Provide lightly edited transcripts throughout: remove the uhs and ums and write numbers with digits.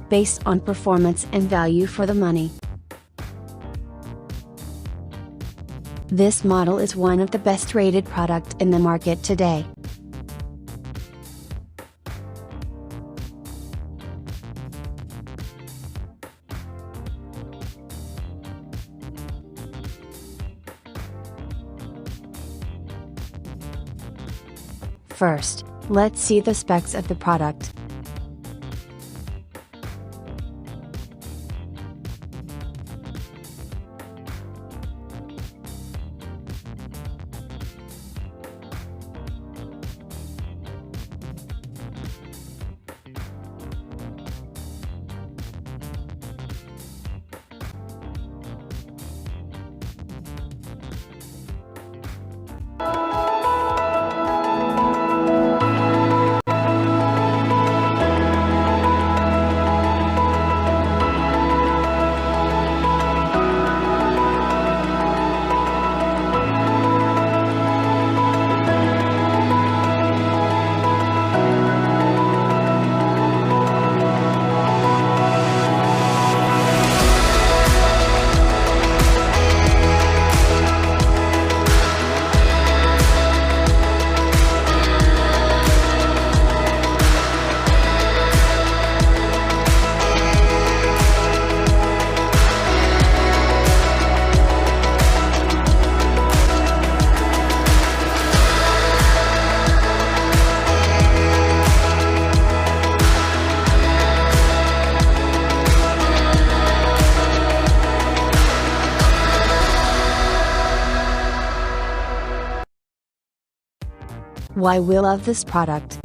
based on performance and value for the money. This model is one of the best rated product in the market today. First, let's see the specs of the product. Why we love this product.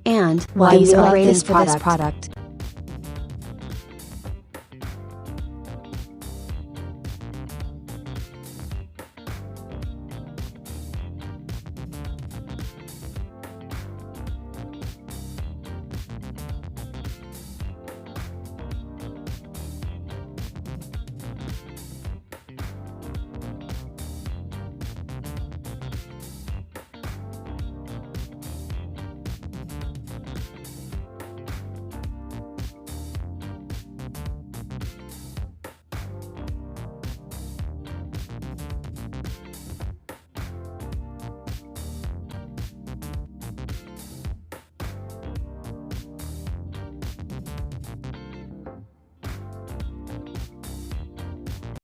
And why we love this product.